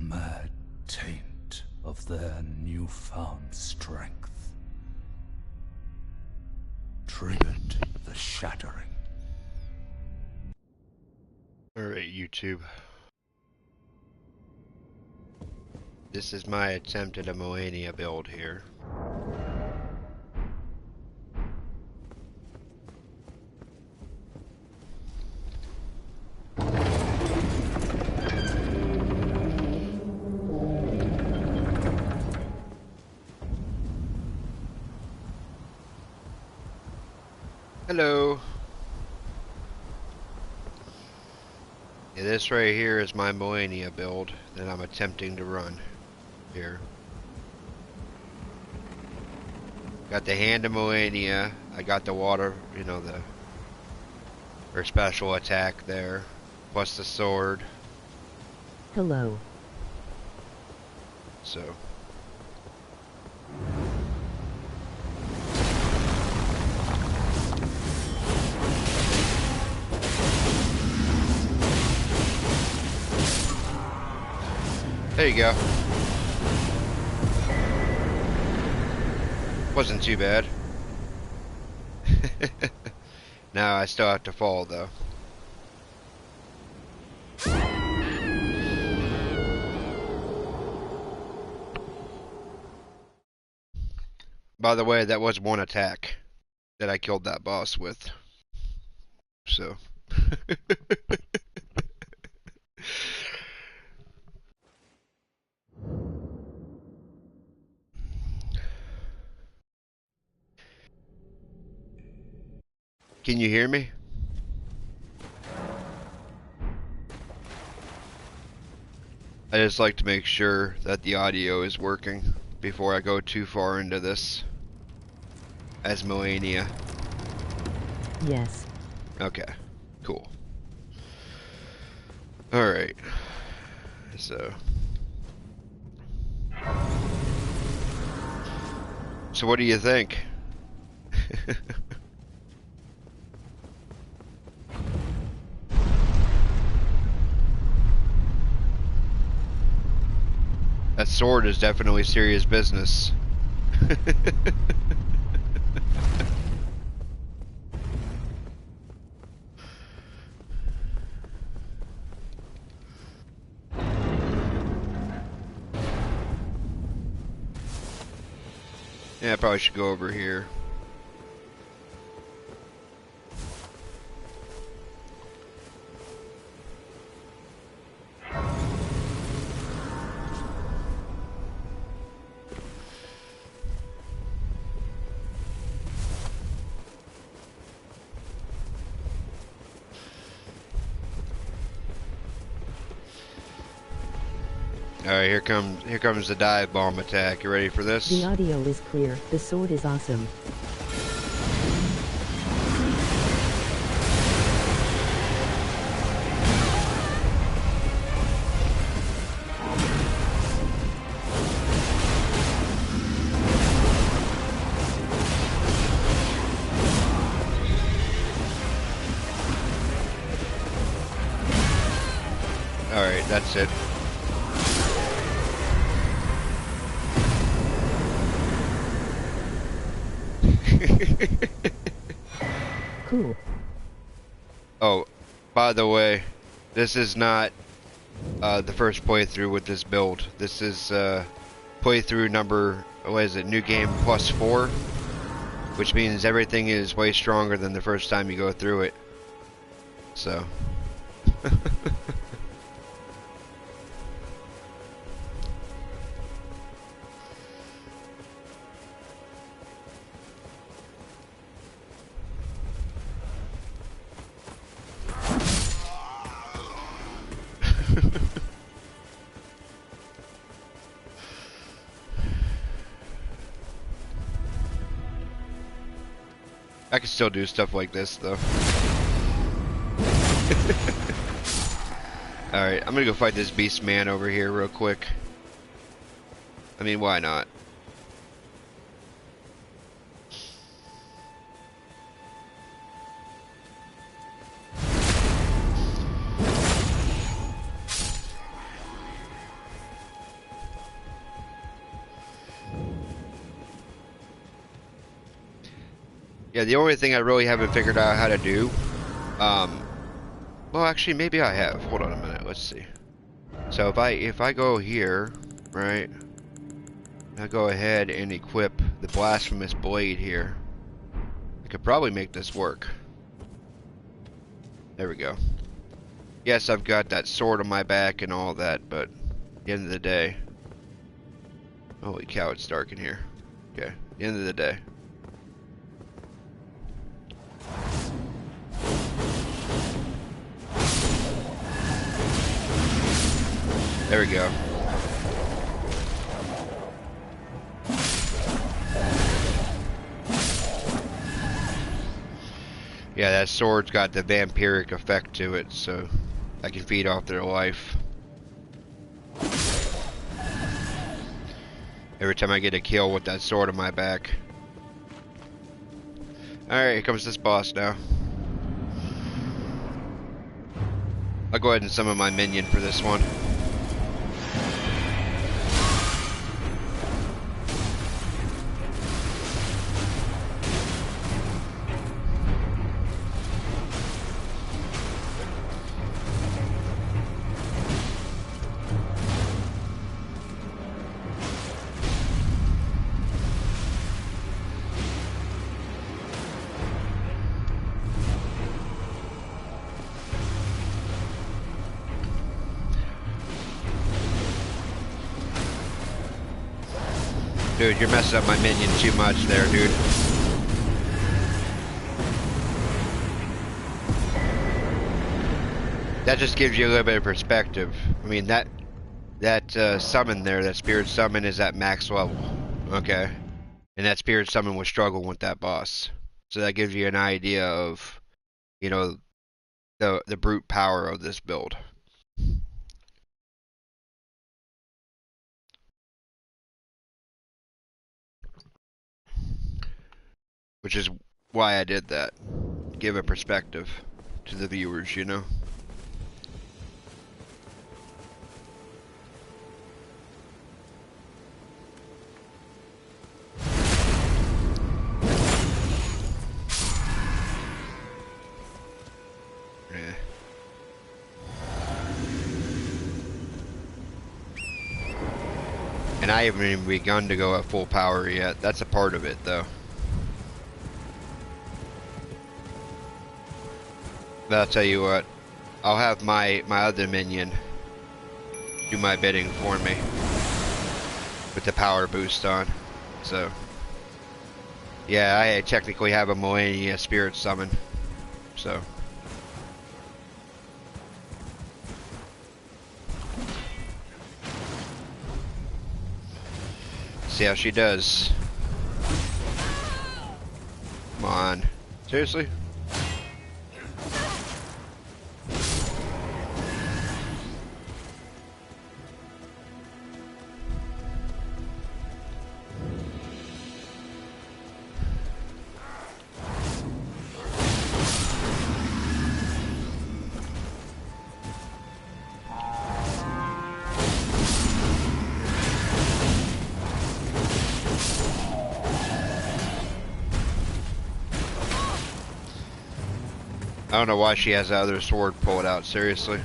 mad taint of their newfound strength triggered the shattering. Alright, YouTube. This is my attempt at a Malania build here. Hello. Yeah, this right here is my Malania build that I'm attempting to run here. Got the hand of Malania. I got the water, you know, her special attack there, plus the sword. Hello. So. There you go. Wasn't too bad. Now I still have to fall though. By the way, that was one attack that I killed that boss with. So. Can you hear me? I just like to make sure that the audio is working before I go too far into this as Malania. Yes. Okay, cool. Alright. So what do you think? That sword is definitely serious business. Yeah, I probably should go over here. Alright, here comes the dive bomb attack. You ready for this? The audio is clear. The sword is awesome. Alright, that's it. Cool. Oh, by the way, this is not the first playthrough with this build. This is playthrough number, what is it, new game plus 4, which means everything is way stronger than the first time you go through it. So. I can still do stuff like this, though. Alright, I'm gonna go fight this beast man over here real quick. I mean, why not? Yeah, the only thing I really haven't figured out how to do, well, actually, maybe I have. Hold on a minute. Let's see. So if I go here, right, I go ahead and equip the blasphemous blade here. I could probably make this work. There we go. Yes, I've got that sword on my back and all that, but at the end of the day, holy cow, it's dark in here. Okay, at the end of the day. There we go. Yeah, that sword's got the vampiric effect to it, so I can feed off their life. Every time I get a kill with that sword on my back. Alright, here comes this boss now. I'll go ahead and summon my minion for this one. Dude, you're messing up my minion too much there, dude. That just gives you a little bit of perspective. I mean, that summon there, that spirit summon is at max level. Okay. And that spirit summon was struggling with that boss. So that gives you an idea of, you know, the brute power of this build. Which is why I did that. Give a perspective to the viewers, you know? Yeah. And I haven't even begun to go at full power yet. That's a part of it, though. But I'll tell you what, I'll have my other minion do my bidding for me with the power boost on. So, yeah, I technically have a Malania spirit summon. So, see how she does. Come on, seriously? I don't know why she has the other sword pulled out, seriously.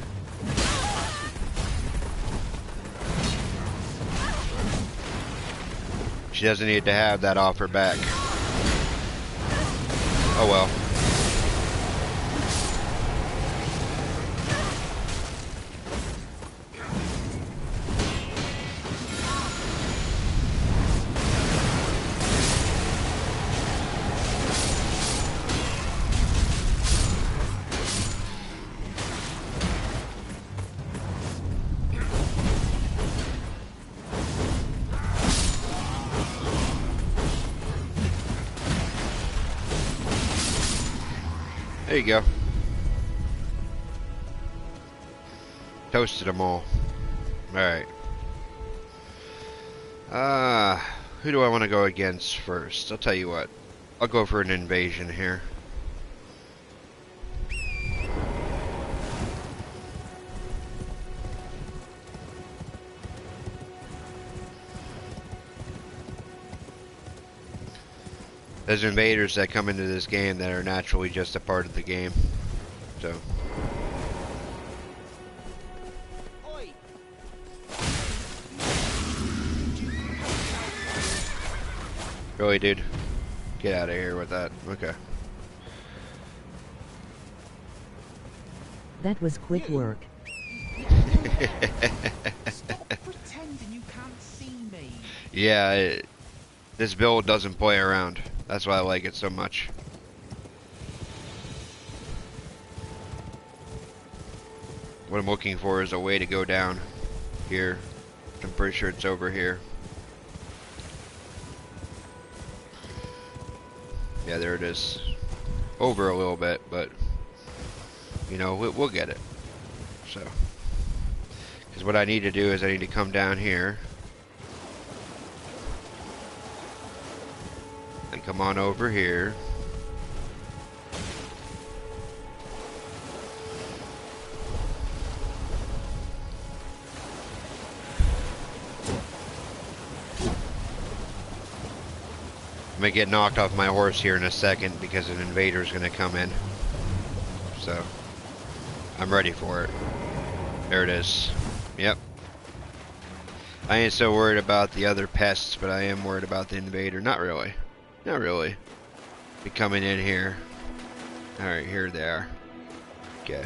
She doesn't need to have that off her back. Oh well. There you go. Toasted them all. Alright. Who do I want to go against first? I'll tell you what. I'll go for an invasion here. There's invaders that come into this game that are naturally just a part of the game. So. Oi. Really, dude? Get out of here with that. Okay. That was quick work. Stop pretending you can't see me. Yeah, this build doesn't play around. That's why I like it so much. What I'm looking for is a way to go down here. I'm pretty sure it's over here. Yeah, there it is. Over a little bit, but you know, we'll get it. So, because what I need to do is I need to come down here and come on over here. I'm gonna get knocked off my horse here in a second because an invader is gonna come in. So, I'm ready for it. There it is. Yep. I ain't so worried about the other pests, but I am worried about the invader. Not really. Not really. Be coming in here. Alright, here they are. Okay.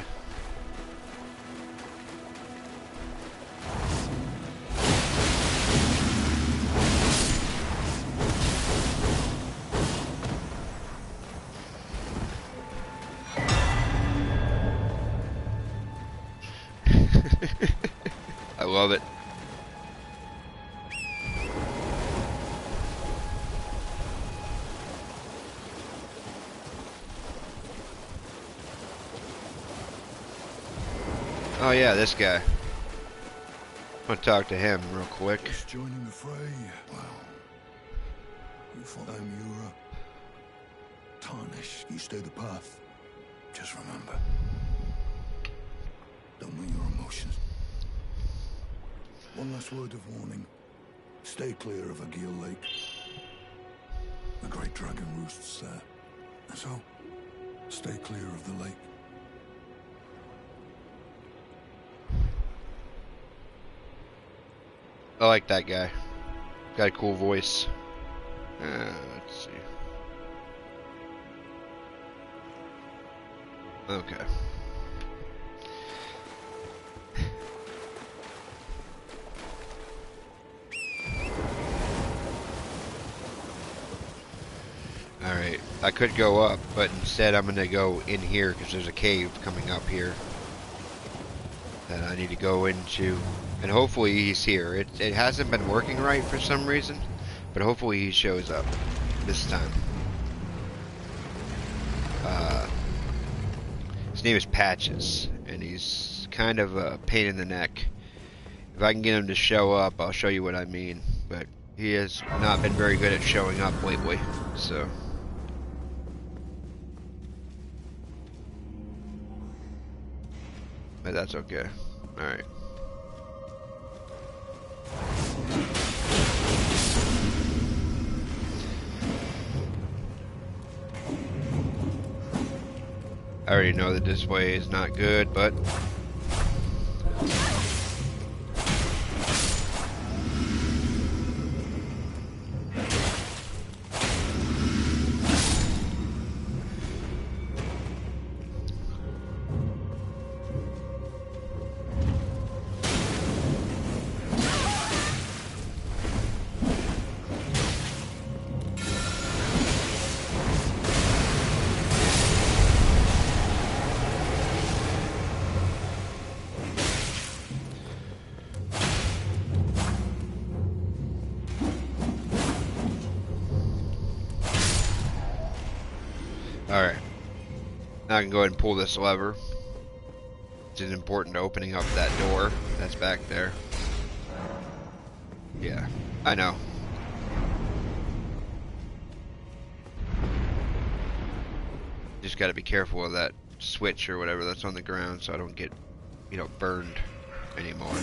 I love it. Oh yeah, this guy. I'm gonna talk to him real quick. Just joining the fray. Wow. You thought Amura. Tarnish, you stay the path. Just remember. Don't know your emotions. One last word of warning. Stay clear of Agil Lake. The great dragon roosts there. And so, stay clear of the lake. I like that guy. Got a cool voice. Let's see. Okay. Alright, I could go up, but instead I'm gonna go in here because there's a cave coming up here that I need to go into, and hopefully he's here. It hasn't been working right for some reason, but hopefully he shows up this time. His name is Patches, and he's kind of a pain in the neck. If I can get him to show up, I'll show you what I mean, but he has not been very good at showing up lately, so... But that's okay. Alright. I already know the display is not good, but... Alright. Now I can go ahead and pull this lever. Which is important to opening up that door that's back there. Yeah, I know. Just gotta be careful of that switch or whatever that's on the ground so I don't get, you know, burned anymore.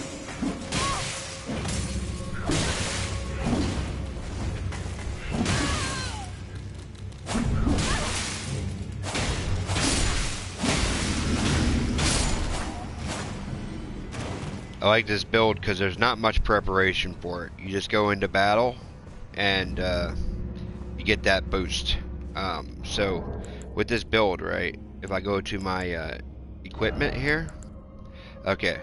I like this build because there's not much preparation for it. You just go into battle and you get that boost. So with this build, right, if I go to my equipment here, okay,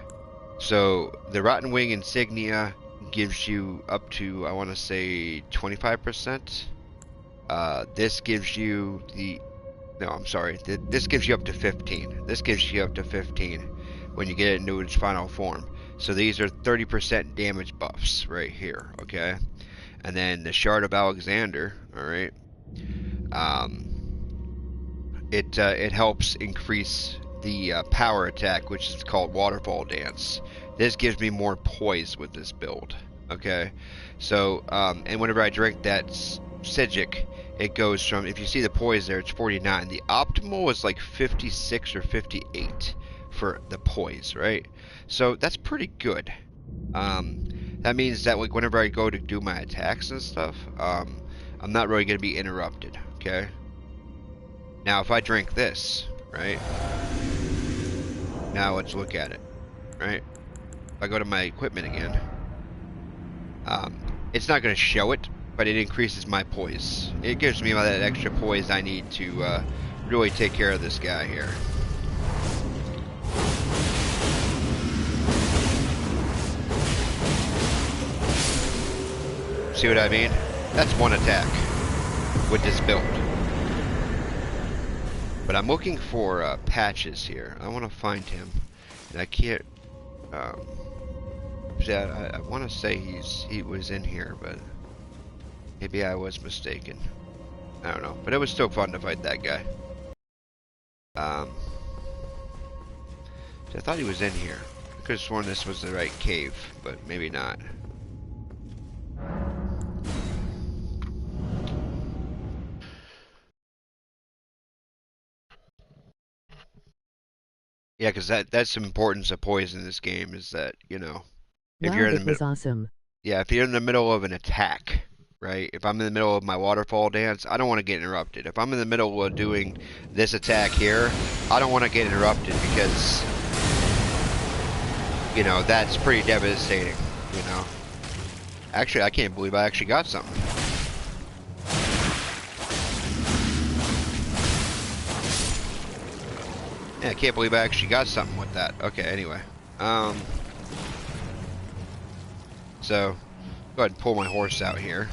so the Rotten Wing Insignia gives you up to, I want to say, 25%. This gives you the, no, I'm sorry, this gives you up to 15. This gives you up to 15 when you get it into its final form. So these are 30% damage buffs right here, okay? And then the Shard of Alexander, alright, it helps increase the power attack, which is called Waterfall Dance. This gives me more poise with this build, okay? So, and whenever I drink that Sigic, it goes from, if you see the poise there, it's 49. The optimal is like 56 or 58 for the poise, right? So that's pretty good. That means that like whenever I go to do my attacks and stuff, I'm not really going to be interrupted, okay? Now if I drink this, right? Now let's look at it, right? If I go to my equipment again, it's not going to show it, but it increases my poise. It gives me that extra poise I need to really take care of this guy here. See what I mean? That's one attack with this build. But I'm looking for Patches here. I want to find him. And I can't... I want to say he was in here, but... maybe I was mistaken. I don't know. But it was still fun to fight that guy. So I thought he was in here. I could have sworn this was the right cave, but maybe not. Yeah, because that's the importance of poison in this game, is that, you know, if Wow, you're in the that was middle, awesome. yeah, if you're in the middle of an attack, right? If I'm in the middle of my waterfall dance, I don't want to get interrupted. If I'm in the middle of doing this attack here, I don't want to get interrupted because, you know, that's pretty devastating, you know. Actually, I can't believe I actually got something. Yeah, I can't believe I actually got something with that. Okay, anyway. So, go ahead and pull my horse out here.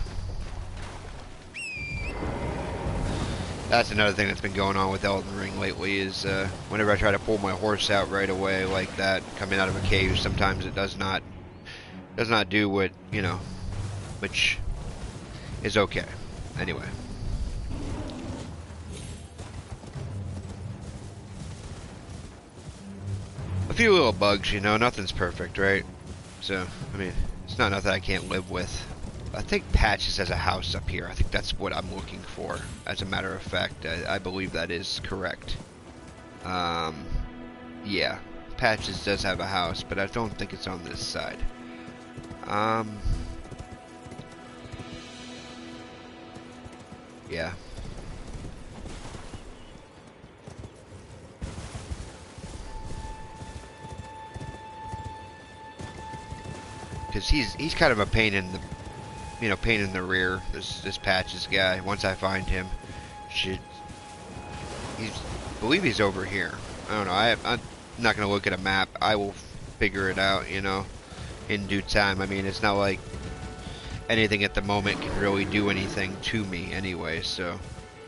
That's another thing that's been going on with Elring lately is whenever I try to pull my horse out right away like that, coming out of a cave, sometimes it does not do what, you know, which is okay. Anyway. A few little bugs, you know, nothing's perfect, right? So, I mean, it's not nothing I can't live with. I think Patches has a house up here. I think that's what I'm looking for. As a matter of fact, I believe that is correct. Yeah, Patches does have a house, but I don't think it's on this side. Yeah. Because he's kind of a pain in the, you know, pain in the rear. This Patches guy. Once I find him, I believe he's over here. I don't know. I'm not gonna look at a map. I will figure it out, you know, in due time. I mean, it's not like anything at the moment can really do anything to me anyway. So,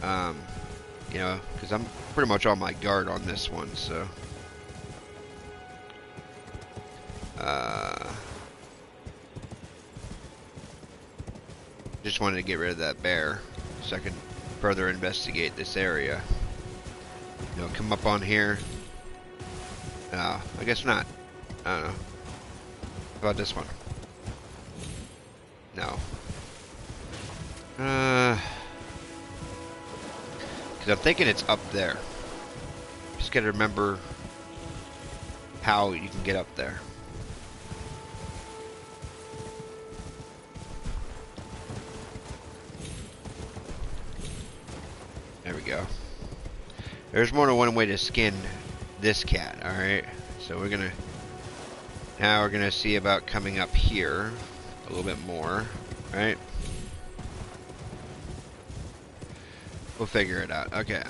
you know, because I'm pretty much on my guard on this one. So, just wanted to get rid of that bear so I can further investigate this area. You know, come up on here. I guess not. I don't know. How about this one? No. Because I'm thinking it's up there. Just gotta remember how you can get up there. There we go. There's more than one way to skin this cat, alright? So we're gonna Now we're gonna see about coming up here a little bit more, right? We'll figure it out. Okay,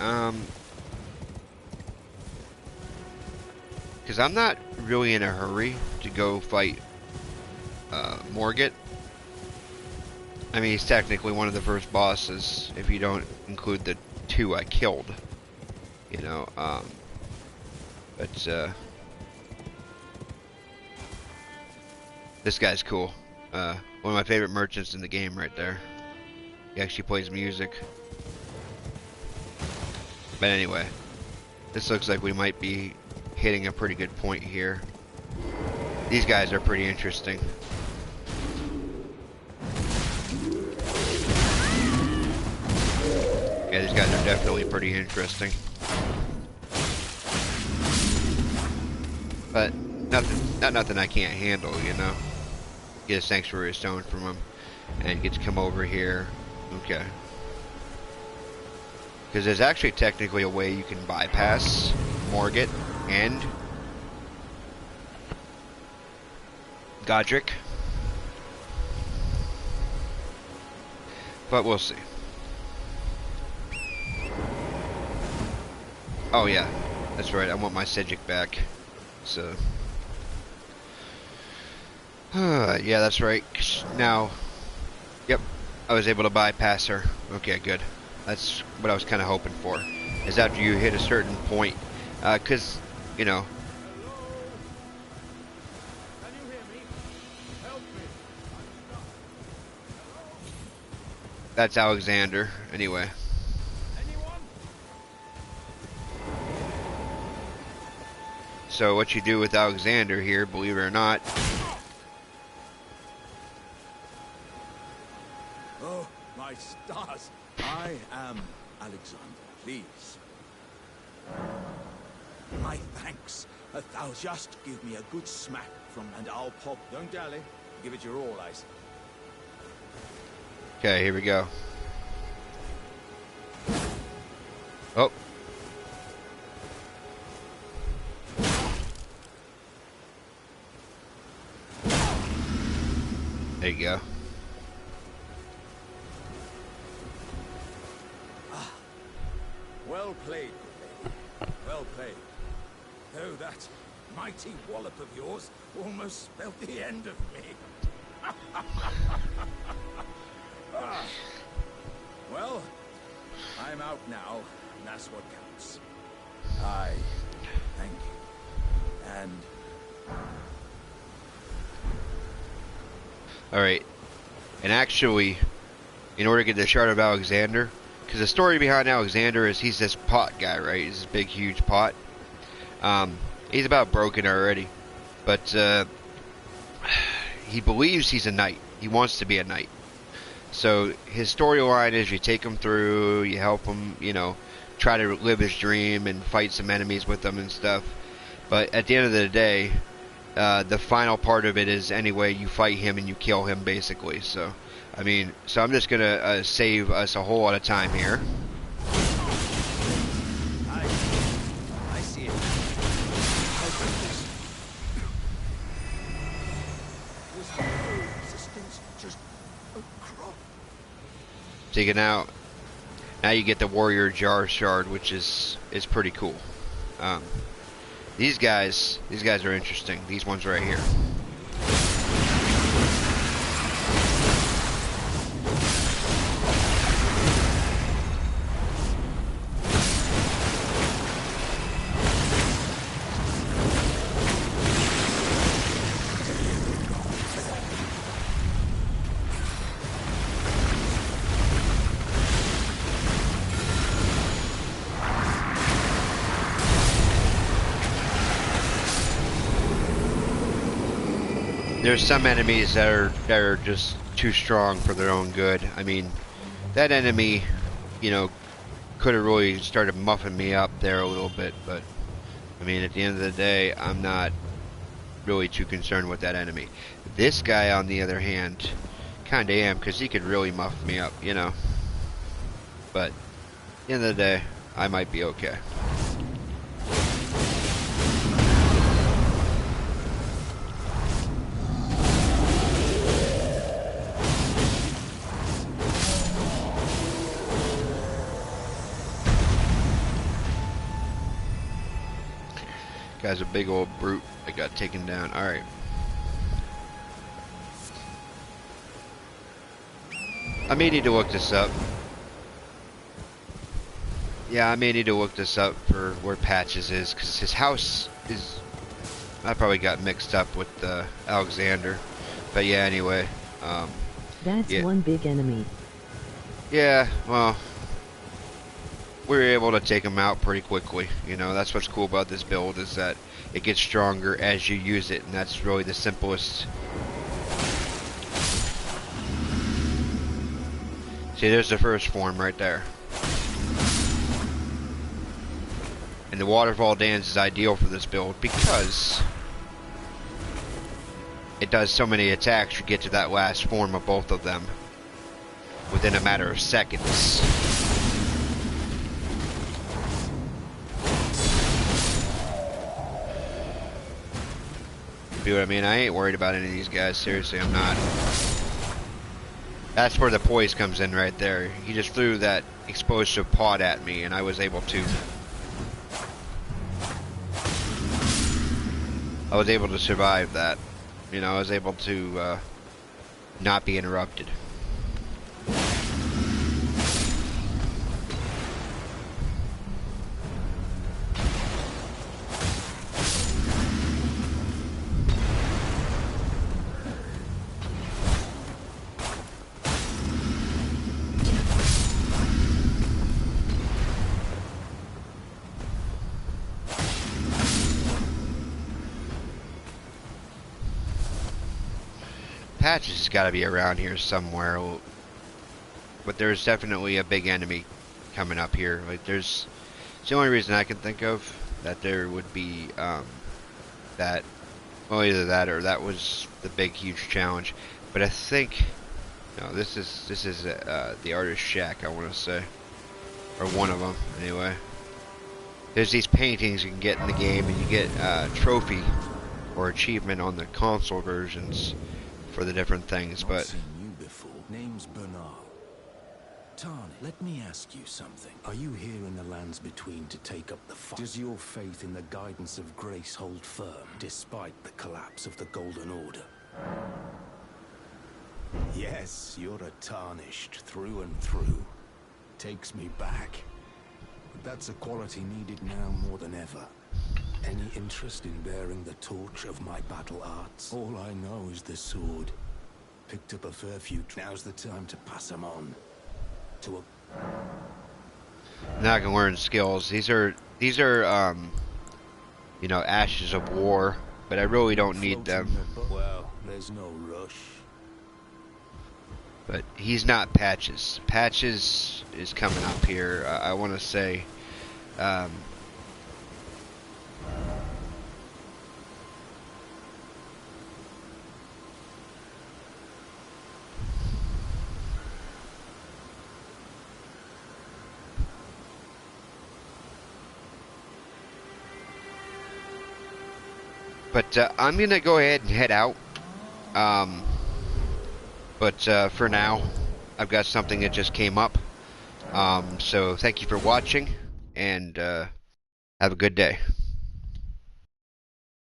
because I'm not really in a hurry to go fight Morgott. I mean, he's technically one of the first bosses, if you don't include the 2 I killed. You know, but this guy's cool. One of my favorite merchants in the game right there. He actually plays music. But anyway, this looks like we might be hitting a pretty good point here. These guys are pretty interesting. Yeah, these guys are definitely pretty interesting. But nothing I can't handle, you know. Get a sanctuary stone from him and get to come over here. Okay. Because there's actually technically a way you can bypass Morgott and Godric. But we'll see. Oh yeah, that's right, I want my Sejic back. So yeah, that's right. Now, yep, I was able to bypass her. Okay, good. That's what I was kind of hoping for. Is after you hit a certain point, because you know. Can you hear me? Help me. That's Alexander. Anyway. Anyone? So what you do with Alexander here, believe it or not. Oh, my stars. I am Alexander, please. My thanks. Thou just give me a good smack from, and I'll pop. Don't dally. Give it your all, I say. Okay, here we go. Oh. There you go. Well played, good lady. Well played. Though that mighty wallop of yours almost spelled the end of me. Ah. Well, I'm out now, and that's what counts. I thank you. And Alright. And actually, in order to get the Shard of Alexander, because the story behind Alexander is he's this pot guy, right? He's this big, huge pot. He's about broken already. But he believes he's a knight. He wants to be a knight. So his storyline is you take him through, you help him, you know, try to live his dream and fight some enemies with them and stuff. But at the end of the day, the final part of it is anyway, you fight him and you kill him basically. So, I mean, so I'm just gonna save us a whole lot of time here. I see it. There's no resistance, just a crop. Taken out. Now you get the Warrior Jar Shard, which is pretty cool. These guys are interesting. These ones right here. There's some enemies that are just too strong for their own good. I mean, that enemy, you know, could have really started muffing me up there a little bit, but I mean, at the end of the day, I'm not really too concerned with that enemy. This guy, on the other hand, kinda am, because he could really muff me up, you know. But at the end of the day, I might be okay. Guy's a big old brute that got taken down. Alright. I may need to look this up. Yeah, I may need to look this up for where Patches is, because his house is... I probably got mixed up with Alexander. But yeah, anyway. That's yeah. one big enemy. Yeah, well... we were able to take him out pretty quickly. You know, that's what's cool about this build, is that it gets stronger as you use it, and that's really the simplest. See, there's the first form right there. And the waterfall dance is ideal for this build because it does so many attacks to get to that last form of both of them within a matter of seconds. See what I mean? I ain't worried about any of these guys. Seriously, I'm not. That's where the poise comes in right there. He just threw that explosive pod at me, and I was able to... survive that. You know, I was able to not be interrupted. Patches has got to be around here somewhere, but there's definitely a big enemy coming up here. Like, it's the only reason I can think of that there would be that. Well, either that or that was the big, huge challenge. But I think no, this is the artist's shack, I want to say, or one of them anyway. There's these paintings you can get in the game, and you get trophy or achievement on the console versions for the different things, Not but seen you before. Name's Bernal. Tarn, let me ask you something. Are you here in the lands between to take up the fight? Does your faith in the guidance of grace hold firm, despite the collapse of the Golden Order? Yes, you're a tarnished through and through. Takes me back. But that's a quality needed now more than ever. Any interest in bearing the torch of my battle arts? All I know is the sword. Picked up a fair few. Now's the time to pass them on. To a... now I can learn skills. These are you know, ashes of war, but I really don't need them. Well, there's no rush. But he's not Patches. Patches is coming up here. I want to say but I'm gonna go ahead and head out. But for now, I've got something that just came up. So thank you for watching, and have a good day.